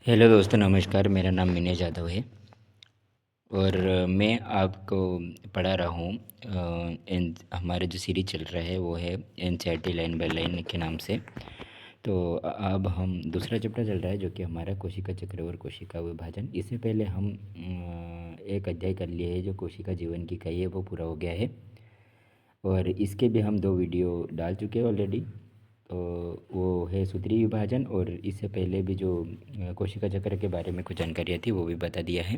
Hello दोस्तों, नमस्कार। मेरा नाम विनय जादव है और मैं आपको पढ़ा रहा हूँ। हमारे जो सीरीज चल रहा है वो है एनसीईआरटी लाइन बाय लाइन के नाम से। तो अब हम दूसरा चैप्टर चल रहा है जो कि हमारा कोशिका चक्र और कोशिका विभाजन। इससे पहले हम एक अध्याय कर लिए है जो कोशिका जीवन की इकाई है, वो पूरा हो गया है और इसके भी हम 2 वीडियो डाल चुके हैं ऑलरेडी। तो वो है सूत्रीय विभाजन और इससे पहले भी जो कोशिका चक्र के बारे में कुछ जानकारियाँ थी वो भी बता दिया है।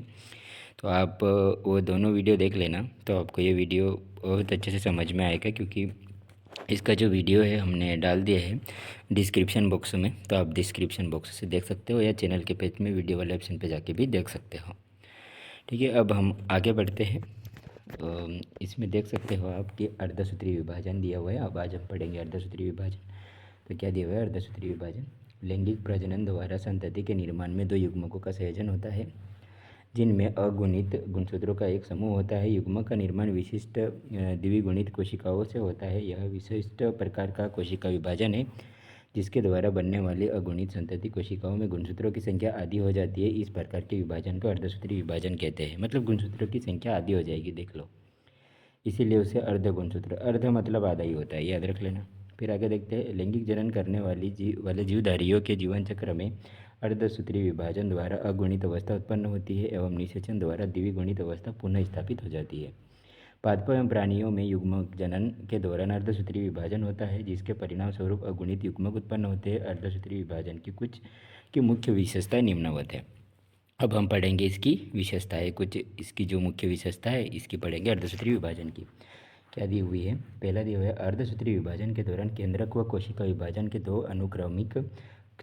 तो आप वो दोनों वीडियो देख लेना, तो आपको ये वीडियो बहुत अच्छे से समझ में आएगा, क्योंकि इसका जो वीडियो है हमने डाल दिया है डिस्क्रिप्शन बॉक्स में। तो आप डिस्क्रिप्शन बॉक्स से देख सकते हो या चैनल के पेज में वीडियो वाले ऑप्शन पे जाके भी देख सकते हो। ठीक है, अब हम आगे बढ़ते हैं। इसमें देख सकते हो आप कि अर्धसूत्रीय विभाजन दिया हुआ है। अब आज हम पढ़ेंगे अर्धसूत्रीय विभाजन। तो क्या दिया हुआ है? अर्धसूत्रीय विभाजन लैंगिक प्रजनन द्वारा संतति के निर्माण में 2 युग्मकों का संयोजन होता है जिनमें अगुणित गुणसूत्रों का एक समूह होता है। युग्मक का निर्माण विशिष्ट द्विगुणित कोशिकाओं से होता है। यह विशिष्ट प्रकार का कोशिका विभाजन है जिसके द्वारा बनने वाली अगुणित संतति कोशिकाओं में गुणसूत्रों की संख्या आधी हो जाती है। इस प्रकार के विभाजन को अर्धसूत्रीय विभाजन कहते हैं। मतलब गुणसूत्रों की संख्या आधी हो जाएगी, देख लो, इसीलिए उसे अर्ध गुणसूत्र, अर्ध मतलब आधा ही होता है, याद रख लेना। फिर आगे देखते हैं, लैंगिक जनन करने वाले जीवधारियों के जीवन चक्र में अर्धसूत्रीय विभाजन द्वारा अगुणित अवस्था उत्पन्न होती है एवं निषेचन द्वारा द्विगुणित अवस्था पुनः स्थापित हो जाती है। पादपों एवं प्राणियों में युग्मक जनन के दौरान अर्धसूत्रीय विभाजन होता है जिसके परिणाम स्वरूप अगुणित युग्मक उत्पन्न होते हैं। अर्धसूत्रीय विभाजन की कुछ की मुख्य विशेषताएं निम्नवत है। अब हम पढ़ेंगे इसकी विशेषताएं, कुछ इसकी जो मुख्य विशेषता है इसकी पढ़ेंगे अर्धसूत्रीय विभाजन की। क्या दी हुई है? पहला दिया हुआ है, अर्धसूत्रीय विभाजन के दौरान केंद्रक व कोशिका विभाजन के 2 अनुक्रमिक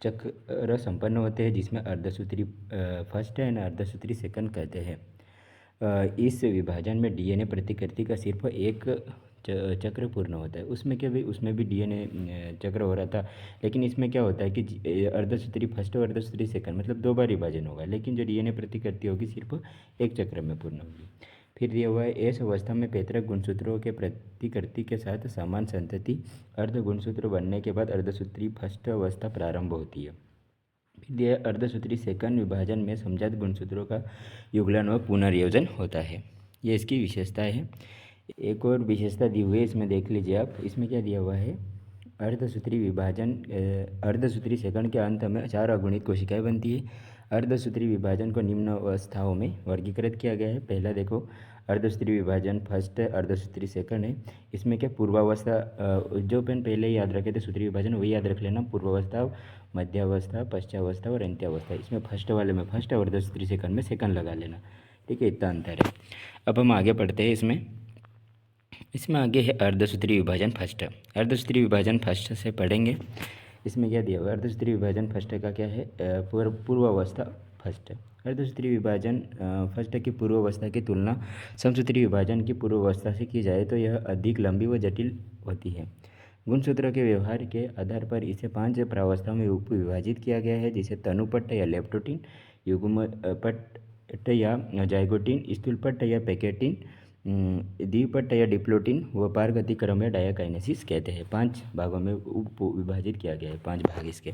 चक्र संपन्न होते हैं जिसमें अर्धसूत्री फर्स्ट एंड अर्धसूत्री सेकंड कहते हैं। इस विभाजन में डीएनए प्रतिकृति का सिर्फ एक चक्र पूर्ण होता है। उसमें क्या भी, उसमें भी डीएनए चक्र हो रहा था, लेकिन इसमें क्या होता है कि अर्धसूत्री फर्स्ट और अर्धसूत्री सेकंड मतलब 2 बार विभाजन होगा, लेकिन जो डीएनए प्रतिकृति होगी सिर्फ एक चक्र में पूर्ण होगी। फिर दिया हुआ है, इस अवस्था में पैतृक गुणसूत्रों के प्रतिकृति के साथ समान संतति अर्ध गुणसूत्र बनने के बाद अर्धसूत्री फर्स्ट अवस्था प्रारंभ होती है। फिर दिया है, अर्धसूत्री सेकंड विभाजन में समजात गुणसूत्रों का युगलन व पुनर्योजन होता है। ये इसकी विशेषता है। एक और विशेषता दी हुई है, इसमें देख लीजिए आप। इसमें क्या दिया हुआ है, अर्धसूत्री विभाजन अर्धसूत्री सेकंड के अंत में 4 अगुणित कोशिकाएं बनती है। अर्धसूत्री विभाजन को निम्न अवस्थाओं में वर्गीकृत किया गया है। पहला देखो, अर्धसूत्री विभाजन फर्स्ट अर्धसूत्री सेकंड है। इसमें क्या पूर्वावस्था, जो पेन पहले ही याद रखे थे सूत्री विभाजन वही याद रख लेना। पूर्वावस्था, मध्यावस्था, पश्चावस्था और अंत्यावस्था। इसमें फर्स्ट वाले में फर्स्ट और अर्धसूत्री सेकंड में सेकंड लगा लेना। ठीक है, इतना अंतर है। अब हम आगे पढ़ते हैं। इसमें आगे है अर्धसूत्री विभाजन फर्स्ट। अर्धसूत्री विभाजन फर्स्ट से पढ़ेंगे। इसमें क्या दिया हुआ है, अर्धसूत्री विभाजन फर्स्ट का क्या है, पूर्वावस्था फर्स्ट। अर्धसूत्री विभाजन फर्स्ट की पूर्वावस्था की तुलना समसूत्री विभाजन की पूर्वावस्था से की जाए तो यह अधिक लंबी व जटिल होती है। गुणसूत्रों के व्यवहार के आधार पर इसे 5 प्रावस्थाओं में उप विभाजित किया गया है, जिसे तनुपट्ट या लेप्टोटिन, युग्म पट्ट या जाइगोटिन, स्थूलपट्ट या पैकेटिन, द्विपट्ट या डिप्लोटिन व पारगतिक्रम या डायाकाइनेसिस कहते हैं। 5 भागों में उप विभाजित किया गया है, 5 भाग इसके।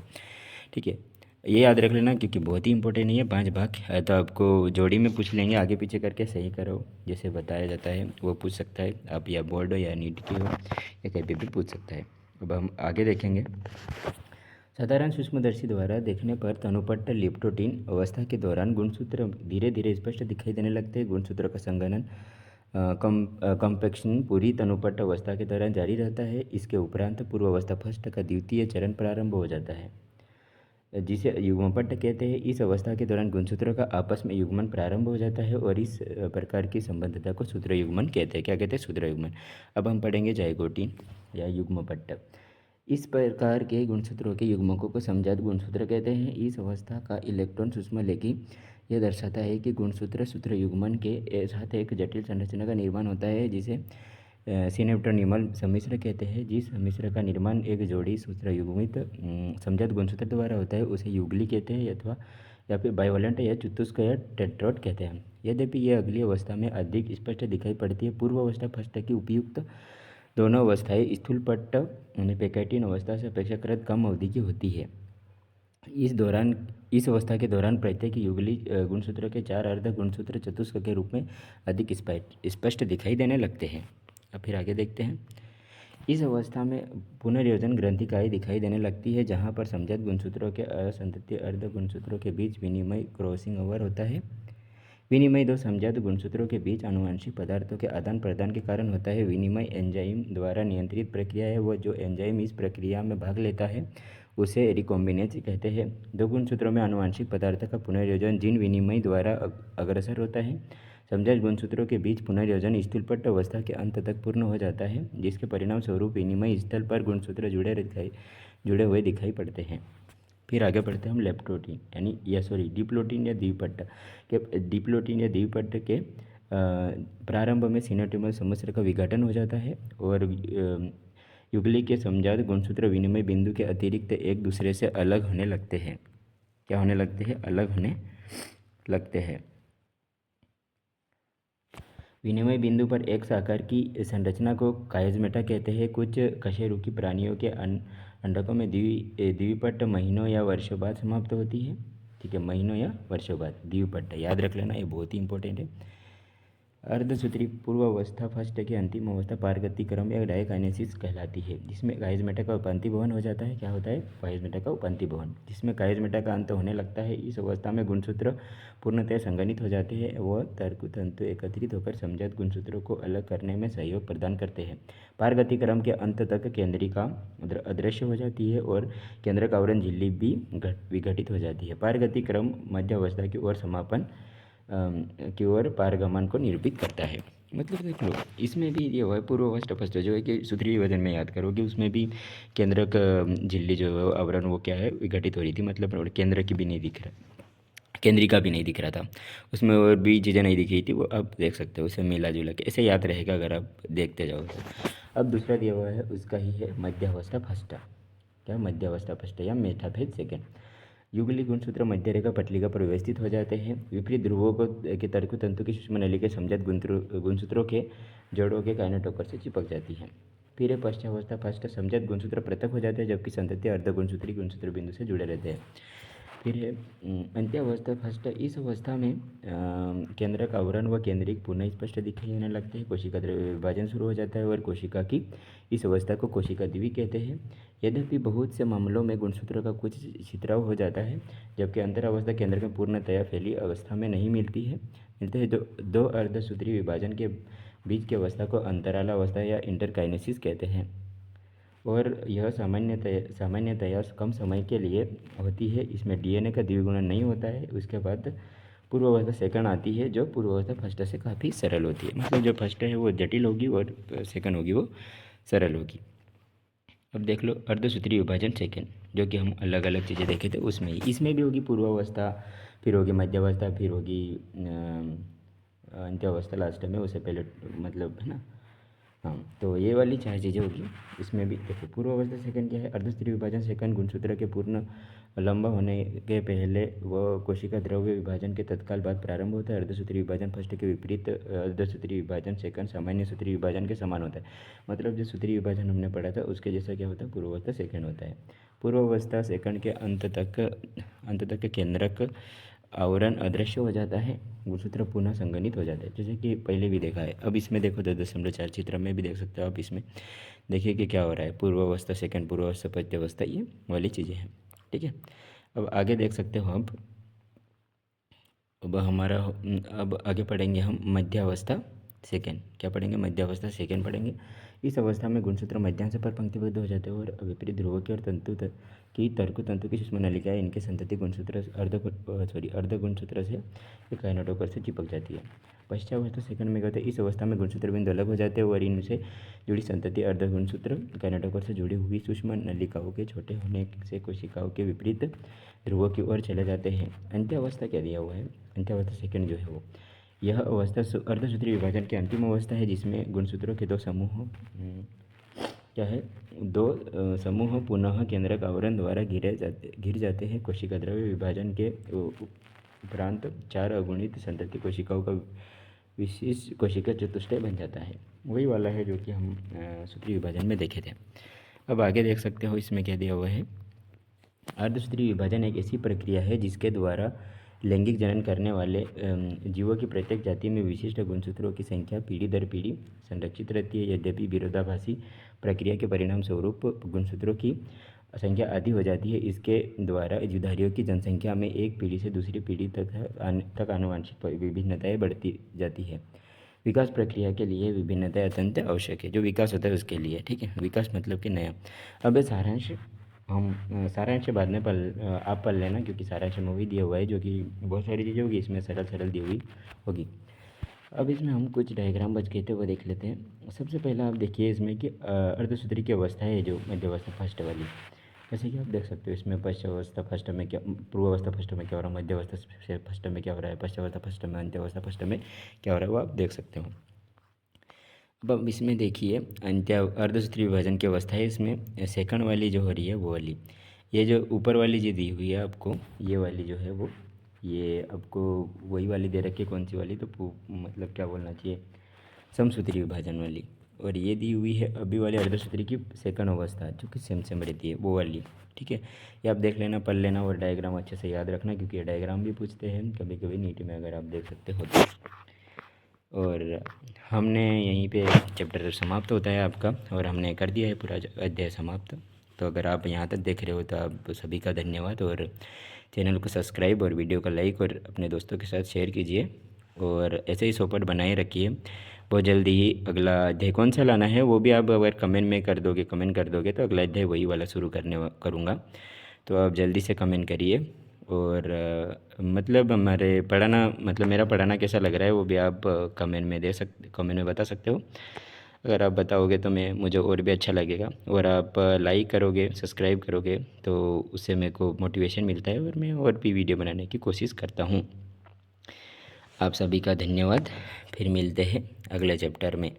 ठीक है, ये याद रख लेना क्योंकि बहुत ही इंपॉर्टेंट है। 5 भाग है तो आपको जोड़ी में पूछ लेंगे, आगे पीछे करके सही करो जैसे बताया जाता है वो पूछ सकता है। आप या बोर्ड हो या नीट की हो या कहीं भी पूछ सकता है। अब हम आगे देखेंगे। साधारण सूक्ष्मदर्शी द्वारा देखने पर तनुपट्ट लिप्टोटिन अवस्था के दौरान गुणसूत्र धीरे धीरे स्पष्ट दिखाई देने लगते हैं। गुणसूत्र का संघनन कॉम्पैक्शन पूरी तनुपट्ट अवस्था के दौरान जारी रहता है। इसके उपरांत पूर्वावस्था फर्स्ट का द्वितीय चरण प्रारंभ हो जाता है, जिसे युग्मपट्ट कहते हैं। इस अवस्था के दौरान गुणसूत्रों का आपस में युग्मन प्रारंभ हो जाता है और इस प्रकार की संबंधता को सूत्र युग्मन कहते हैं। क्या कहते हैं? सूत्र युग्मन। अब हम पढ़ेंगे जाइगोटिन या युग्मपट्ट। इस प्रकार के गुणसूत्रों के युग्मकों को समजात गुणसूत्र कहते हैं। इस अवस्था का इलेक्ट्रॉन सूक्ष्मलेखी यह दर्शाता है कि गुणसूत्र सूत्र युग्मन के साथ एक जटिल संरचना का निर्माण होता है, जिसे सिनेप्टोनिमल सम्मिश्र कहते हैं। जिस सम्मिश्र का निर्माण एक जोड़ी सूत्र युग्मित समजात गुणसूत्र द्वारा होता है उसे युगली कहते हैं, अथवा या फिर बाइवलेंट या चतुष्क या टेट्रोड कहते हैं। यद्यपि यह अगली अवस्था में अधिक स्पष्ट दिखाई पड़ती है। पूर्व अवस्था फर्स्ट की उपयुक्त दोनों अवस्थाएं स्थूलपट्ट यानी पैकेटिन अवस्था से अपेक्षाकृत कम अवधि की होती है। इस अवस्था के दौरान प्रत्येक युगली गुणसूत्रों के 4 अर्ध गुणसूत्र चतुष्क के रूप में अधिक स्पष्ट दिखाई देने लगते हैं। अब फिर आगे देखते हैं। इस अवस्था में पुनर्योजन ग्रंथिकाएँ दिखाई देने लगती है, जहाँ पर समजात गुणसूत्रों के असंततीय अर्ध गुणसूत्रों के बीच विनिमय क्रॉसिंग ओवर होता है। विनिमय दो समजात गुणसूत्रों के बीच आनुवंशिक पदार्थों के आदान प्रदान के कारण होता है। विनिमय एंजाइम द्वारा नियंत्रित प्रक्रिया है। वह जो एंजाइम इस प्रक्रिया में भाग लेता है उसे रिकॉम्बिनेज कहते हैं। दो गुणसूत्रों में आनुवंशिक पदार्थ का पुनर्योजन जीन विनिमय द्वारा अग्रसर होता है। समजात गुणसूत्रों के बीच पुनर्योजन स्थूलपट्ट अवस्था के अंत तक पूर्ण हो जाता है, जिसके परिणाम स्वरूप विनिमय स्थल पर गुणसूत्र जुड़े हुए दिखाई पड़ते हैं। फिर आगे बढ़ते हैं हम लेप्टोटीन यानी डिप्लोटीन या द्विपट्ट के प्रारंभ में सिनेटोमल समस्या का विघटन हो जाता है और युगली के समजात गुणसूत्र विनिमय बिंदु के अतिरिक्त एक दूसरे से अलग होने लगते हैं। क्या होने लगते हैं? अलग होने लगते हैं। विनिमय बिंदु पर एक आकार की संरचना को कायज़मेटा कहते हैं। कुछ कशेरुकी प्राणियों के अंडकों में द्विपट्ट महीनों या वर्षों बाद समाप्त होती है। ठीक है, महीनों या वर्षों बाद द्विपट्ट याद रख लेना, ये बहुत ही इंपॉर्टेंट है। अर्धसूत्री पूर्वावस्था फर्स्ट की अंतिम अवस्था पारगति क्रम या डायकाइनेसिस कहलाती है, जिसमें कायज़मेटा का उपांति भवन हो जाता है। क्या होता है? कायज़मेटा का उपांति भवन, जिसमें कायज़मेटा का अंत होने लगता है। इस अवस्था में गुणसूत्र पूर्णतः संघनित हो जाते हैं। वह तंतु एकत्रित होकर समजात गुणसूत्रों को अलग करने में सहयोग प्रदान करते हैं। पारगति क्रम के अंत तक केंद्रिका अदृश्य हो जाती है और केंद्रक आवरण झिल्ली भी विघटित हो जाती है। पारगति क्रम मध्यावस्था की ओर समापन की ओर पारगमन को निरूपित करता है। मतलब देख लो, इसमें भी ये है पूर्वावस्था फर्स्ट जो है कि सूत्री विभाजन में याद करोगे, उसमें भी केंद्रक झिल्ली जो है आवरण वो क्या है, विघटित हो रही थी। मतलब केंद्र की भी नहीं दिख रहा, केंद्रिका भी नहीं दिख रहा था उसमें, और भी चीज़ें नहीं दिख रही थी। वो अब देख सकते हो, उसे मिला जुला के ऐसे याद रहेगा अगर आप देखते जाओ तो। अब दूसरा दिया हुआ है उसका ही है मध्यावस्था फर्स्ट। क्या? मध्यावस्था फर्स्ट या मेटाफेज सेकेंड। युगली गुणसूत्र मध्य रेखा पटलिका पर व्यवस्थित हो जाते हैं। विपरीत ध्रुवों को के तर्क तंतु की सूक्ष्म नली के समजात गुणसूत्रों के जड़ों के काइनेटोकर से चिपक जाती है। फिर पश्चावस्था फर्स्ट समजात गुणसूत्र पृथक हो जाते हैं, जबकि संतति अर्ध गुणसूत्री गुणसूत्र बिंदु से जुड़े रहते हैं। फिर अंत्यावस्था फर्स्ट। इस अवस्था में केंद्रक आवरण व केंद्रिक पुनः स्पष्ट दिखाई देने लगते हैं। कोशिका द्रव्य विभाजन शुरू हो जाता है और कोशिका की इस अवस्था को कोशिका द्वि कहते हैं। यद्यपि बहुत से मामलों में गुणसूत्रों का कुछ छितराव हो जाता है, जबकि अंतरावस्था केंद्र में पूर्णतया फैली अवस्था में नहीं मिलती है। मिलते हैं दो अर्धसूत्री विभाजन के बीच की अवस्था को अंतरालावस्था या इंटरकाइनेसिस कहते हैं और यह सामान्यतया कम समय के लिए होती है। इसमें डीएनए का द्विगुणन नहीं होता है। उसके बाद पूर्वावस्था सेकंड आती है, जो पूर्वावस्था फर्स्ट से काफ़ी सरल होती है। मतलब जो फर्स्ट है वो जटिल होगी और सेकंड होगी वो सरल होगी। अब देख लो अर्धसूत्री विभाजन सेकंड, जो कि हम अलग अलग चीज़ें देखे थे उसमें ही, इसमें भी होगी पूर्वावस्था, फिर होगी मध्यावस्था, फिर होगी अंत्यावस्था लास्ट में, उससे पहले मतलब है ना। हाँ, तो ये वाली 4 चीज़ें होगी। इसमें भी देखो पूर्वावस्था सेकंड क्या है? अर्धसूत्री विभाजन सेकंड गुणसूत्र के पूर्ण लंबा होने के पहले व कोशिका द्रव्य विभाजन के तत्काल बाद प्रारंभ होता है। अर्धसूत्री विभाजन फर्स्ट के विपरीत अर्धसूत्री विभाजन सेकंड सामान्य सूत्री विभाजन के समान होता है। मतलब जो सूत्री विभाजन हमने पढ़ा था उसके जैसा क्या होता है? पूर्वावस्था सेकंड होता है। पूर्वावस्था सेकंड के अंत तक केंद्रक आवरण अदृश्य हो जाता है, गुणसूत्र पुनः संगठित हो जाता है, जैसे कि पहले भी देखा है। अब इसमें देखो 10.4 चित्र में भी देख सकते हो आप। इसमें देखिए कि क्या हो रहा है, पूर्वावस्था सेकंड, पूर्वावस्था पद्यावस्था, ये वाली चीज़ें हैं। ठीक है, अब आगे देख सकते हो आप। अब आगे पढ़ेंगे हम मध्यावस्था सेकंड। क्या पढ़ेंगे? मध्यावस्था सेकंड पढ़ेंगे। इस अवस्था में गुणसूत्र मध्यांश पर पंक्तिबद्ध हो जाते हैं और विपरीत ध्रुवों की और तंतु की सूक्ष्म नलिकाएं इनके संतति गुणसूत्र अर्ध गुणसूत्र से काइनेटोकर से चिपक जाती है। पश्चावस्था सेकंड में कहते हैं इस अवस्था में गुणसूत्र बिंदु अलग हो जाते हैं और इनसे जुड़ी संतति अर्ध गुणसूत्र काइनेटोकर से जुड़ी हुई सूक्ष्म नलिकाओं के छोटे होने से कोशिकाओं के विपरीत ध्रुवों की ओर चले जाते हैं। अंत्यावस्था क्या दिया हुआ है? अंत्यावस्था सेकंड जो है वो, यह अवस्था अर्धसूत्री विभाजन की अंतिम अवस्था है, जिसमें गुणसूत्रों के दो समूह पुनः केंद्रक आवरण द्वारा घिर जाते हैं। कोशिका द्रव्य विभाजन के उपरांत 4 अगुणित संतति कोशिकाओं का विशेष कोशिका चतुष्टय बन जाता है। वही वाला है जो कि हम सूत्री विभाजन में देखे थे। अब आगे देख सकते हो इसमें क्या दिया हुआ है। अर्धसूत्री विभाजन एक ऐसी प्रक्रिया है जिसके द्वारा लैंगिक जनन करने वाले जीवों की प्रत्येक जाति में विशिष्ट गुणसूत्रों की संख्या पीढ़ी दर पीढ़ी संरक्षित रहती है। यद्यपि विरोधाभासी प्रक्रिया के परिणाम स्वरूप गुणसूत्रों की संख्या आधी हो जाती है, इसके द्वारा जीवधारियों की जनसंख्या में एक पीढ़ी से दूसरी पीढ़ी तक आनुवंशिक विभिन्नताएं बढ़ती जाती है। विकास प्रक्रिया के लिए विभिन्नताएं अत्यंत आवश्यक है। जो विकास होता है उसके लिए, ठीक है, विकास मतलब कि नया। अब सारांश सारांश बाद में आप पढ़ लेना, क्योंकि सारांश मूवी दिया हुआ है जो कि बहुत सारी चीज़ें होगी इसमें, सरल सरल दी हुई होगी। अब इसमें हम कुछ डायग्राम बच गए थे वो देख लेते हैं। सबसे पहला आप देखिए इसमें कि अर्धसूत्री की अवस्था है जो मध्यावस्था फर्स्ट वाली, जैसे कि आप देख सकते हो इसमें पश्चावस्था फर्स्ट में क्या, पूर्वावस्था फर्स्ट में क्या हो रहा है, मध्यावस्था फर्स्ट में क्या हो रहा है, पश्चावस्था फर्स्ट में, अंत्यावस्था फर्स्ट में क्या हो रहा है, वो आप देख सकते हो। अब इसमें देखिए अर्धसूत्री विभाजन की अवस्था है, इसमें सेकंड वाली जो हो रही है वो वाली, ये जो ऊपर वाली जो दी हुई है आपको, ये वाली जो है वो, ये आपको वही वाली दे रखी है, कौन सी वाली, तो मतलब क्या बोलना चाहिए, समसूत्री विभाजन वाली। और ये दी हुई है अभी वाली अर्धसूत्री की सेकंड अवस्था जो कि सेम रहती है, वो वाली, ठीक है। ये आप देख लेना, पढ़ लेना और डायग्राम अच्छे से याद रखना, क्योंकि ये डायग्राम भी पूछते हैं कभी कभी नीट में, अगर आप देख सकते हो तो। और हमने यहीं पे चैप्टर समाप्त होता है आपका, और हमने कर दिया है पूरा अध्याय समाप्त। तो अगर आप यहाँ तक देख रहे हो तो आप सभी का धन्यवाद, और चैनल को सब्सक्राइब और वीडियो को लाइक और अपने दोस्तों के साथ शेयर कीजिए, और ऐसे ही सपोर्ट बनाए रखिए। बहुत जल्दी ही अगला अध्याय कौन सा लाना है वो भी आप अगर कमेंट कर दोगे तो अगला अध्याय वही वाला शुरू करूँगा। तो आप जल्दी से कमेंट करिए, और मतलब हमारे पढ़ाना, मतलब मेरा पढ़ाना कैसा लग रहा है वो भी आप कमेंट में बता सकते हो। अगर आप बताओगे तो मुझे और भी अच्छा लगेगा, और आप लाइक करोगे, सब्सक्राइब करोगे तो उससे मेरे को मोटिवेशन मिलता है, और मैं और भी वीडियो बनाने की कोशिश करता हूँ। आप सभी का धन्यवाद। फिर मिलते हैं अगले चैप्टर में।